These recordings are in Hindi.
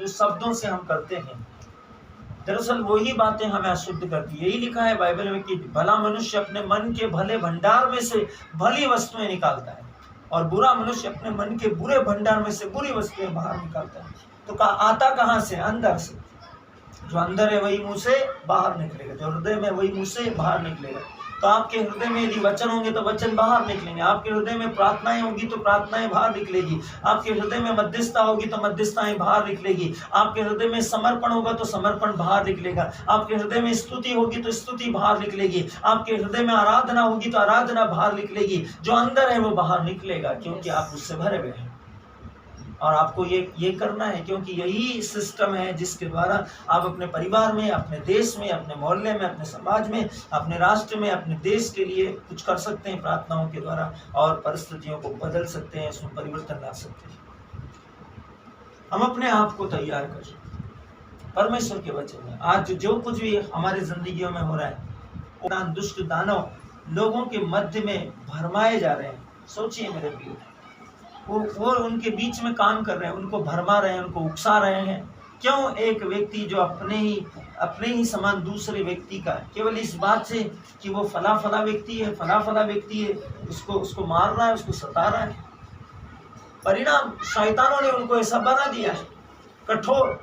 शब्दों से हम करते हैं, दरअसल वही बातें हमें अशुद्ध करती है। यही लिखा है बाइबल में कि भला मनुष्य अपने मन के भले भंडार में से भली वस्तुएं निकालता है और बुरा मनुष्य अपने मन के बुरे भंडार में से बुरी वस्तुएं बाहर निकालता है। तो आता कहाँ से? अंदर से। जो अंदर है वही मुंह से बाहर निकलेगा, जो हृदय में वही मुंह से बाहर निकलेगा। तो आपके हृदय में यदि वचन होंगे तो वचन बाहर निकलेंगे, आपके हृदय में प्रार्थनाएं होंगी तो प्रार्थनाएं बाहर निकलेगी, आपके हृदय में मध्यस्थता होगी तो मध्यस्थताएं बाहर निकलेगी, आपके हृदय में समर्पण होगा तो समर्पण बाहर निकलेगा, आपके हृदय में स्तुति होगी तो स्तुति बाहर निकलेगी, आपके हृदय में आराधना होगी तो आराधना बाहर निकलेगी। जो अंदर है वो बाहर निकलेगा, क्योंकि आप उससे भरे हुए हैं। और आपको ये करना है, क्योंकि यही सिस्टम है जिसके द्वारा आप अपने परिवार में, अपने देश में, अपने मोहल्ले में, अपने समाज में, अपने राष्ट्र में, अपने देश के लिए कुछ कर सकते हैं प्रार्थनाओं के द्वारा, और परिस्थितियों को बदल सकते हैं, उसमें परिवर्तन ला सकते हैं। हम अपने आप को तैयार कर परमेश्वर के वचन में। आज जो कुछ भी हमारे जिंदगियों में हो रहा है, दुष्ट दानव लोगों के मध्य में भरमाए जा रहे हैं। सोचिए मेरे प्रिय, वो उनके बीच में काम कर रहे हैं, उनको भरमा रहे हैं, उनको उकसा रहे हैं। क्यों? एक व्यक्ति जो अपने ही समान दूसरे व्यक्ति का केवल इस बात से कि वो फला व्यक्ति है, फला व्यक्ति है, उसको मार रहा है, उसको सता रहा है। परिणाम शैतानों ने उनको ऐसा बना दिया है, कठोर।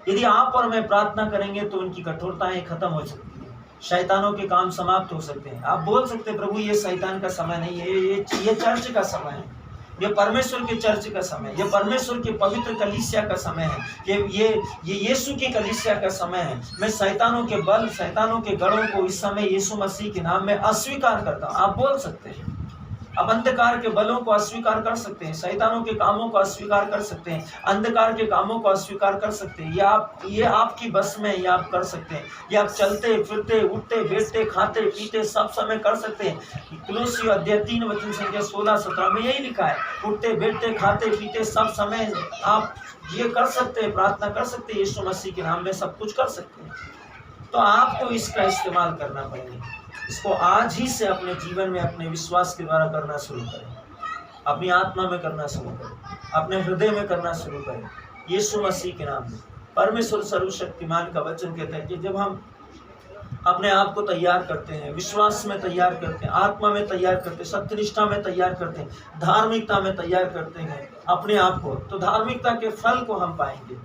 यदि आप और मैं प्रार्थना करेंगे तो उनकी कठोरताएं खत्म हो सकती है, शैतानों के काम समाप्त हो सकते हैं। आप बोल सकते हैं प्रभु ये शैतान का समय नहीं है, ये चर्च का समय है, ये परमेश्वर के चर्च का समय, ये परमेश्वर के पवित्र कलीसिया का समय है, ये यीशु की कलीसिया का समय है। मैं शैतानों के बल, शैतानों के गढ़ों को इस समय यीशु मसीह के नाम में अस्वीकार करता हूँ। आप बोल सकते हैं, अब अंधकार के बलों को अस्वीकार कर सकते हैं, शैतानों के कामों को अस्वीकार कर सकते हैं, अंधकार के कामों को अस्वीकार कर सकते हैं। ये आपकी बस में, ये आप कर सकते हैं। ये आप चलते फिरते, उठते बैठते, खाते पीते सब समय कर सकते हैं। कुलुस्सी अध्याय 3 वचन संख्या 16-17 में यही लिखा है, उठते बैठते खाते पीते सब समय आप ये कर सकते हैं, प्रार्थना कर सकते हैं, यीशु मसीह के नाम में सब कुछ कर सकते हैं। तो आपको इसका इस्तेमाल करना पड़ेगा। इसको आज ही से अपने जीवन में, अपने विश्वास के द्वारा करना शुरू करें, अपनी आत्मा में करना शुरू करें, अपने हृदय में करना शुरू करें, यीशु मसीह के नाम में। परमेश्वर सर्वशक्तिमान का वचन कहता है कि जब हम अपने आप को तैयार करते हैं, विश्वास में तैयार करते हैं, आत्मा में तैयार करते हैं, सत्यनिष्ठा में तैयार करते हैं, धार्मिकता में तैयार करते हैं अपने आप को, तो धार्मिकता के फल को हम पाएंगे।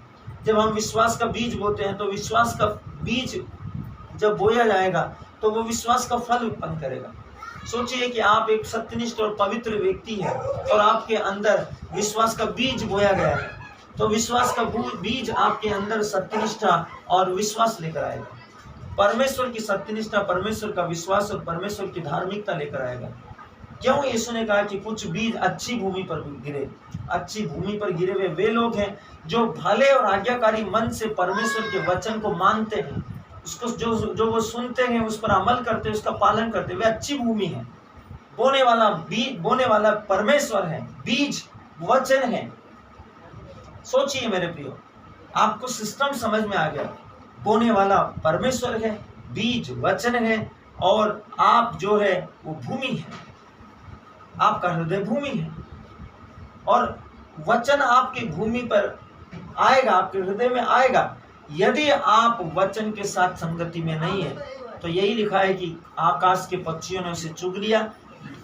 जब हम विश्वास का बीज बोते हैं तो विश्वास का बीज जब बोया जाएगा तो वो विश्वास का फल उत्पन्न करेगा। सोचिए कि आप एक सत्यनिष्ठ और पवित्र व्यक्ति हैं और आपके अंदर विश्वास का बीज बोया गया है, तो विश्वास का बीज आपके अंदर सत्यनिष्ठा और विश्वास लेकर आएगा। परमेश्वर की सत्यनिष्ठा, परमेश्वर का विश्वास और परमेश्वर की धार्मिकता लेकर आएगा। क्यों? यीशु ने कहा कि कुछ बीज अच्छी भूमि पर गिरे। अच्छी भूमि पर गिरे हुए वे लोग हैं जो भले और आज्ञाकारी मन से परमेश्वर के वचन को मानते हैं, उसको जो वो सुनते हैं उस पर अमल करते हैं, उसका पालन करते हैं, वे अच्छी भूमि है। बोने वाला परमेश्वर है, बीज वचन है। सोचिए मेरे प्रियो, आपको सिस्टम समझ में आ गया। बोने वाला परमेश्वर है, बीज वचन है, और आप जो है वो भूमि है, आपका हृदय भूमि है, और वचन आपकी भूमि पर आएगा, आपके हृदय में आएगा। यदि आप वचन के साथ संगति में नहीं है तो यही लिखा है कि आकाश के पक्षियों ने उसे चुग लिया,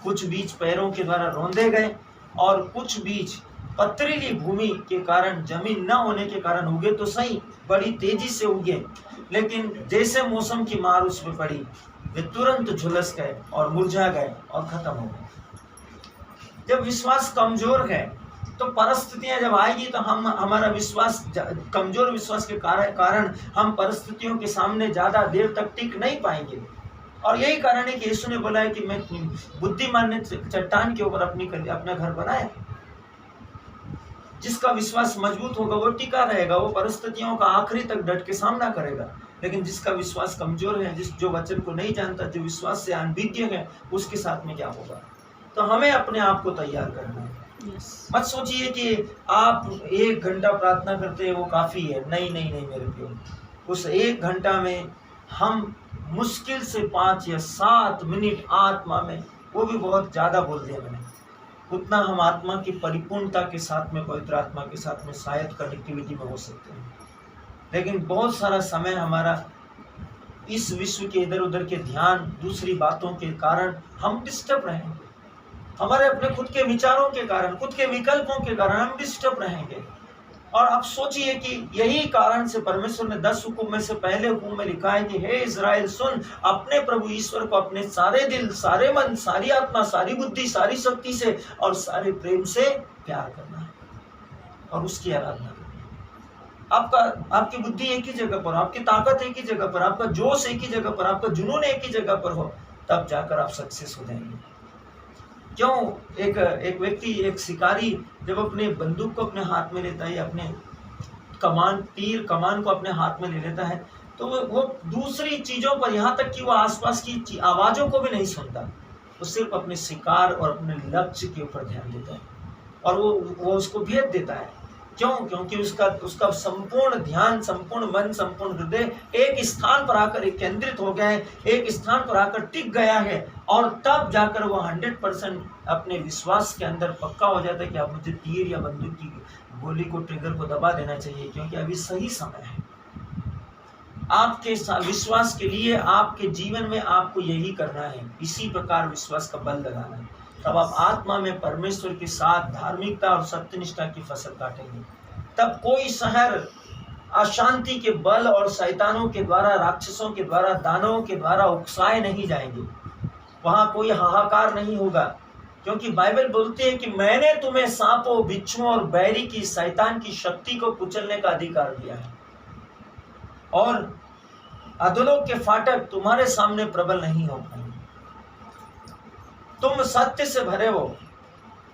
कुछ बीज पैरों के द्वारा रौंदे गए, और कुछ बीज पथरीली भूमि के कारण, जमीन न होने के कारण उगे तो सही, बड़ी तेजी से उगे, लेकिन जैसे मौसम की मार उस पर पड़ी वे तुरंत झुलस गए और मुरझा गए और खत्म हो गए। जब विश्वास कमजोर है तो परिस्थितियां जब आएगी तो हमारा विश्वास, कमजोर विश्वास के कारण हम परिस्थितियों के सामने ज्यादा देर तक टिक नहीं पाएंगे। और यही कारण है कि यीशु ने बोला है कि मैं बुद्धिमान ने चट्टान के ऊपर अपना घर बनाया। जिसका विश्वास मजबूत होगा वो टिका रहेगा, वो परिस्थितियों का आखिरी तक डट के सामना करेगा। लेकिन जिसका विश्वास कमजोर है, जो वचन को नहीं जानता, जो विश्वास से अनभिज्ञ है, उसके साथ में क्या होगा? तो हमें अपने आप को तैयार करना है। मत सोचिए कि आप 1 घंटा प्रार्थना करते हैं वो काफ़ी है। नहीं मेरे प्रियो, उस 1 घंटा में हम मुश्किल से 5 या 7 मिनट आत्मा में, वो भी बहुत ज़्यादा बोल दिया मैंने, उतना हम आत्मा की परिपूर्णता के साथ में, पवित्र आत्मा के साथ में शायद कनेक्टिविटी में हो सकते हैं। लेकिन बहुत सारा समय हमारा इस विश्व के इधर उधर के ध्यान, दूसरी बातों के कारण हम डिस्टर्ब रहेंगे। हमारे अपने खुद के विचारों के कारण, खुद के विकल्पों के कारण हम डिस्टर्ब रहेंगे। और आप सोचिए कि यही कारण से परमेश्वर ने 10 हुक्म में से पहले हुक्म में लिखा है कि हे इज़राइल सुन, अपने प्रभु ईश्वर को अपने सारे दिल, सारे मन, सारी आत्मा, सारी बुद्धि, सारी शक्ति से और सारे प्रेम से प्यार करना है और उसकी आराधना करना है। आपकी बुद्धि एक ही जगह पर, आपकी ताकत एक ही जगह पर, आपका जोश एक ही जगह पर, आपका जुनून एक ही जगह पर हो, तब जाकर आप सक्सेस हो जाएंगे। क्यों? एक व्यक्ति, एक शिकारी जब अपने बंदूक को अपने हाथ में लेता है, अपने तीर कमान को अपने हाथ में ले लेता है, तो वो दूसरी चीजों पर, यहाँ तक कि वो आसपास की आवाजों को भी नहीं सुनता, वो सिर्फ अपने शिकार और अपने लक्ष्य के ऊपर ध्यान देता है और वो उसको भेद देता है। क्यों? क्योंकि उसका संपूर्ण ध्यान, संपूर्ण मन, संपूर्ण हृदय एक स्थान पर आकर केंद्रित हो गया है, एक स्थान पर आकर टिक गया है, और तब जाकर वो 100% अपने विश्वास के अंदर पक्का हो जाता है कि अब मुझे तीर या बंदूक की गोली को, ट्रिगर को दबा देना चाहिए, क्योंकि अभी सही समय है। आपके विश्वास के लिए, आपके जीवन में आपको यही करना है, इसी प्रकार विश्वास का बल लगाना है। तब आप आत्मा में परमेश्वर के साथ धार्मिकता और सत्यनिष्ठा की फसल काटेंगे। तब कोई शहर अशांति के बल और शैतानों के द्वारा, राक्षसों के द्वारा, दानवों के द्वारा उकसाए नहीं जाएंगे। वहां कोई हाहाकार नहीं होगा, क्योंकि बाइबल बोलती है कि मैंने तुम्हें सांपों, बिच्छुओं और बैरी की, शैतान की शक्ति को कुचलने का अधिकार दिया है, और अधोलोक के फाटक तुम्हारे सामने प्रबल नहीं हो पाएंगे। तुम सत्य से भरे हो,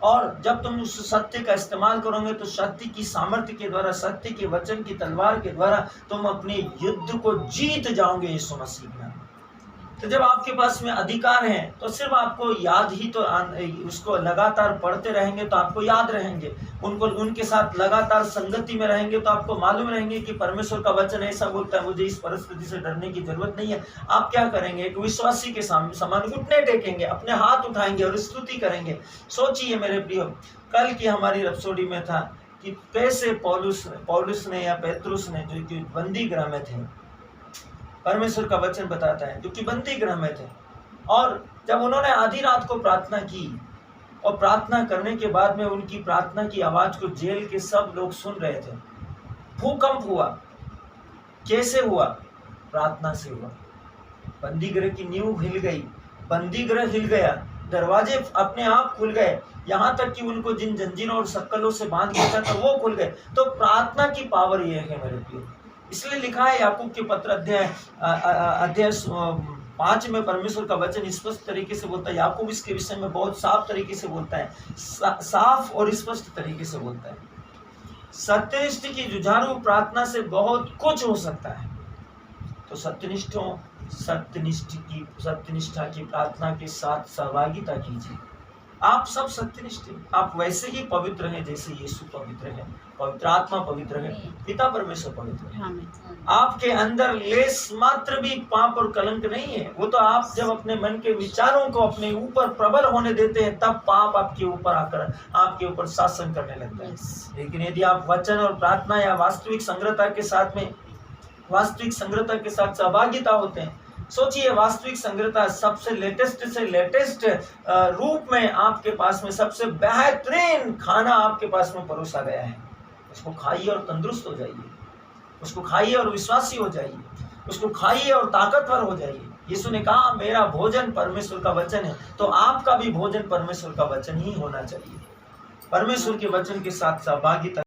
और जब तुम उस सत्य का इस्तेमाल करोगे तो सत्य की सामर्थ्य के द्वारा, सत्य के वचन की तलवार के द्वारा तुम अपने युद्ध को जीत जाओगे यीशु मसीह में। तो जब आपके पास में अधिकार है तो सिर्फ आपको याद ही, तो उसको लगातार पढ़ते रहेंगे तो आपको याद रहेंगे, उनके साथ लगातार संगति में रहेंगे तो आपको मालूम रहेंगे कि परमेश्वर का वचन ऐसा बोलता है, मुझे इस परिस्थिति से डरने की जरूरत नहीं है। आप क्या करेंगे? एक विश्वासी के समान घुटने टेकेंगे, अपने हाथ उठाएंगे और स्तुति करेंगे। सोचिए मेरे प्रियो, कल की हमारी रपसोडी में था कि कैसे पौलुस ने या पेत्रुस ने, जो कि बंदी गृह में थे, परमेश्वर का वचन बताता है, जो कि बंदी गृह में थे, और जब उन्होंने आधी रात को प्रार्थना की, और प्रार्थना करने के बाद में उनकी प्रार्थना की आवाज को जेल के सब लोग सुन रहे थे। भूकंप हुआ। कैसे हुआ? प्रार्थना से हुआ। बंदी गृह की नींव हिल गई, बंदी गृह हिल गया, दरवाजे अपने आप खुल गए, यहाँ तक कि उनको जिन जंजीरों और सक्कलों से बांध दिया था वो खुल गए। तो प्रार्थना की पावर ये है मेरे प्रिय। इसलिए लिखा है याकूब के पत्र अध्याय 5 में परमेश्वर का वचन स्पष्ट तरीके से बोलता है। याकूब इसके विषय में बहुत साफ तरीके से बोलता है, साफ और स्पष्ट तरीके से बोलता है। सत्यनिष्ठ की जुझारू प्रार्थना से बहुत कुछ हो सकता है। तो सत्यनिष्ठा की प्रार्थना के साथ सहभागिता कीजिए। आप सब सत्यनिष्ठ हैं, आप वैसे ही पवित्र हैं जैसे यीशु पवित्र है, पवित्र आत्मा पवित्र है, पिता परमेश्वर पवित्र है। आपके अंदर लेस मात्र भी पाप और कलंक नहीं है। वो तो आप जब अपने मन के विचारों को अपने ऊपर प्रबल होने देते हैं, तब पाप आपके ऊपर आकर आपके ऊपर शासन करने लगता है। लेकिन यदि आप वचन और प्रार्थना या वास्तविक संग्रहता के साथ सहभागिता होते हैं, सोचिए वास्तविक संग्रहता सबसे लेटेस्ट से लेटेस्ट रूप में आपके पास में सबसे बेहतरीन खाना आपके पास में परोसा गया है। उसको खाइए और तंदुरुस्त हो जाइए, उसको खाइए और विश्वासी हो जाइए, उसको खाइए और ताकतवर हो जाइए। यीशु ने कहा मेरा भोजन परमेश्वर का वचन है, तो आपका भी भोजन परमेश्वर का वचन ही होना चाहिए। परमेश्वर के वचन के साथ सहभागिता